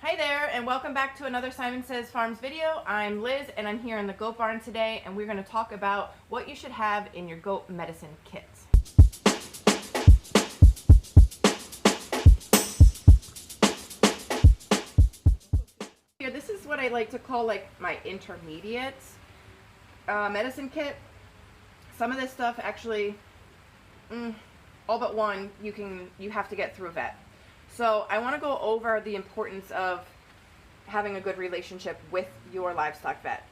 Hi there, and welcome back to another Simon Says Farms video. I'm Liz, and I'm here in the goat barn today, and we're going to talk about what you should have in your goat medicine kits. Here, this is what I like to call like my intermediate medicine kit. Some of this stuff actually, all but one, you have to get through a vet. So I want to go over the importance of having a good relationship with your livestock vet.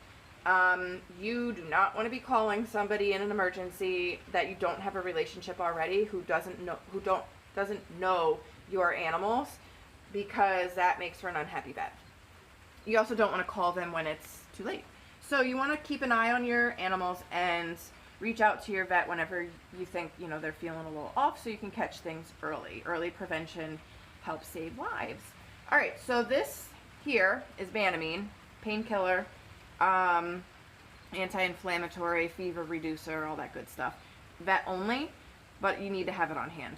You do not want to be calling somebody in an emergency that you don't have a relationship already, who doesn't know your animals, because that makes for an unhappy vet. You also don't want to call them when it's too late. So you want to keep an eye on your animals and reach out to your vet whenever you think they're feeling a little off, so you can catch things early. Early prevention help save lives. All right, so this here is Banamine, painkiller, anti-inflammatory, fever reducer, all that good stuff. Vet only, but you need to have it on hand.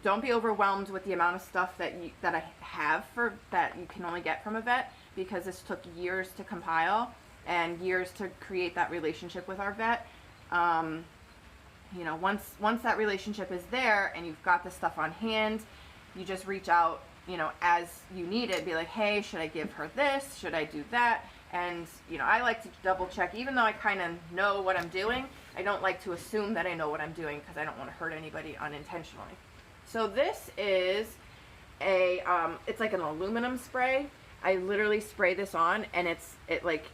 Don't be overwhelmed with the amount of stuff that I have that you can only get from a vet, because this took years to compile and years to create that relationship with our vet. Once that relationship is there and you've got the stuff on hand, you just reach out, as you need it. Be like, hey, should I give her this? Should I do that? And, I like to double check, even though I kind of know what I'm doing. I don't like to assume that I know what I'm doing, because I don't want to hurt anybody unintentionally. So this is it's like an aluminum spray. I literally spray this on, and it like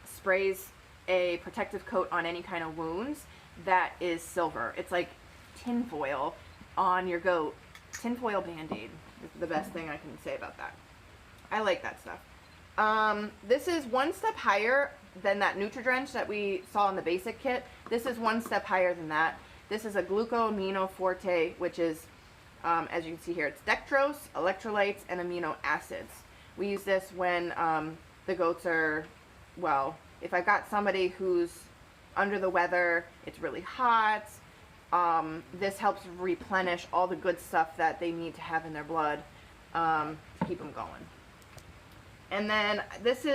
sprays a protective coat on any kind of wounds that is silver. It's like tinfoil on your goat. Tinfoil Band-Aid is the best thing I can say about that. I like that stuff. This is one step higher than that Nutri-Drench that we saw in the basic kit. This is one step higher than that. This is a glucoamino forte, which is, as you can see here, it's dextrose, electrolytes, and amino acids. We use this when the goats are, well, if I've got somebody who's under the weather, it's really hot, this helps replenish all the good stuff that they need to have in their blood to keep them going. And then this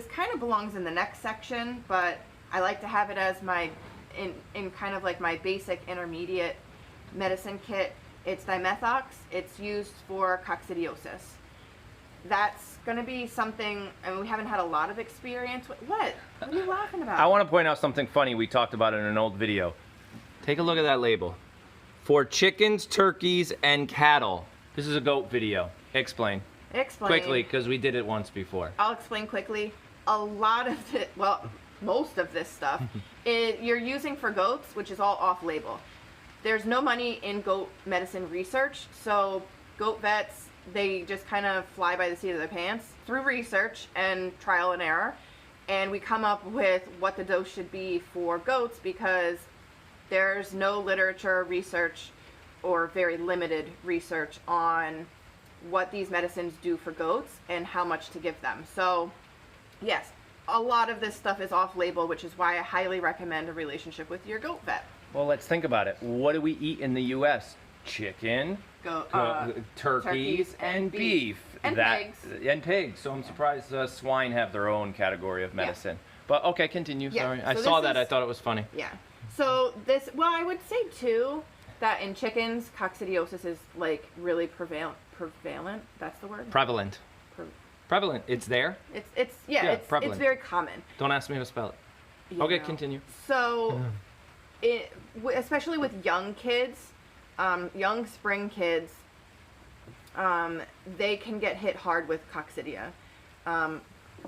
kind of belongs in the next section, but I like to have it as my in kind of like my basic intermediate medicine kit. It's dimethox. It's used for coccidiosis. That's going to be something, I mean, we haven't had a lot of experience with. What are you laughing about? I want to point out something funny we talked about in an old video. Take a look at that label. For chickens, turkeys, and cattle. This is a goat video. Explain. Explain. Quickly, because we did it once before. I'll explain quickly. A lot of it, well, most of this stuff, you're using for goats, which is all off-label. There's no money in goat medicine research, so goat vets, they just kind of fly by the seat of their pants through research and trial and error, and we come up with what the dose should be for goats, because there's no literature research or very limited research on what these medicines do for goats and how much to give them. So yes, a lot of this stuff is off-label, which is why I highly recommend a relationship with your goat vet. Well, let's think about it. What do we eat in the U.S.? Chicken, turkeys, and beef. And pigs. And pigs. So I'm surprised swine have their own category of medicine. Yeah. But okay, continue. Yeah. Sorry. So I saw that. I thought it was funny. Yeah. So this, well, I would say too that in chickens, coccidiosis is like really prevalent. That's the word? Prevalent. Prevalent. It's there? It's prevalent. It's very common. Don't ask me to spell it. Okay, continue. So, especially with young kids, young spring kids, they can get hit hard with coccidia.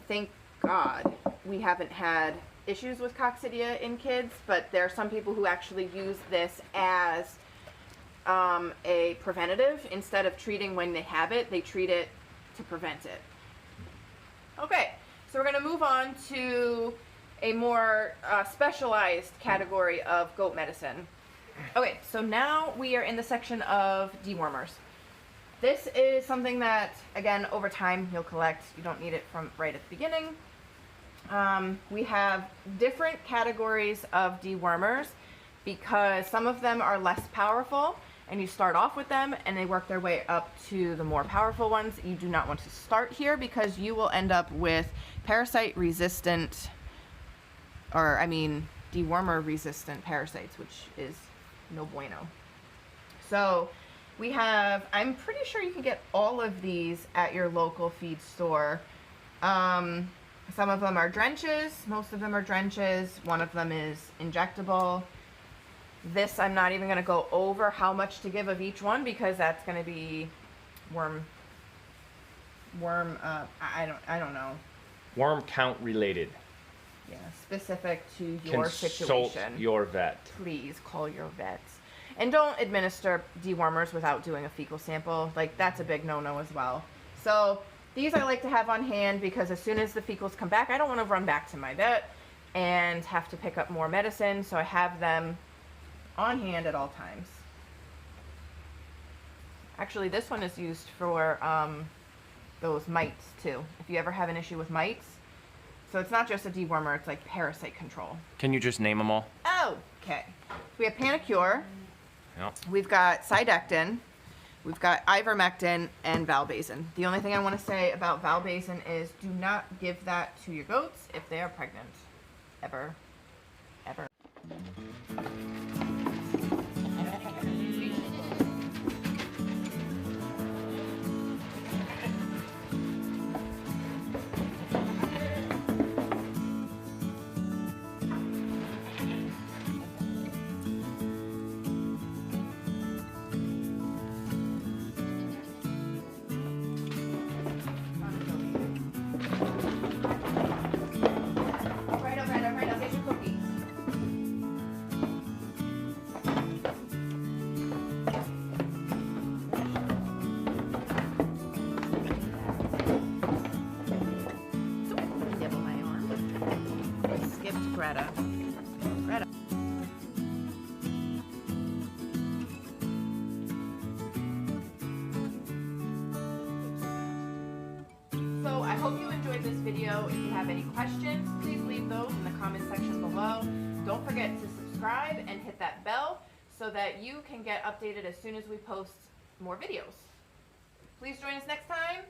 Thank God we haven't had issues with coccidia in kids, but there are some people who actually use this as a preventative. Instead of treating when they have it, they treat it to prevent it. Okay, so we're going to move on to a more specialized category of goat medicine. Okay, so now we are in the section of dewormers. This is something that, again, over time you'll collect. You don't need it from right at the beginning. We have different categories of dewormers because some of them are less powerful and you start off with them and they work their way up to the more powerful ones, you do not want to start here because you will end up with parasite resistant, or I mean dewormer resistant parasites, which is no bueno. So we have, I'm pretty sure you can get all of these at your local feed store. Some of them are drenches, most of them are drenches, one of them is injectable. This, I'm not even going to go over how much to give of each one because that's going to be I don't know. Worm count related. Yeah, specific to your Consult situation. your vet. Please call your vets. And don't administer dewormers without doing a fecal sample. Like, that's a big no-no as well. So these I like to have on hand because as soon as the fecals come back, I don't want to run back to my vet and have to pick up more medicine. So I have them on hand at all times. Actually, this one is used for those mites too. If you ever have an issue with mites. So it's not just a dewormer, it's like parasite control. Can you just name them all? Okay. We have Panacure. Yep. We've got Cydectin. We've got Ivermectin and Valbazen. The only thing I want to say about Valbazen is do not give that to your goats if they are pregnant. Ever. Ever. Greta. So I hope you enjoyed this video. If you have any questions, please leave those in the comment section below. Don't forget to subscribe and hit that bell so that you can get updated as soon as we post more videos. Please join us next time.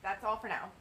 That's all for now.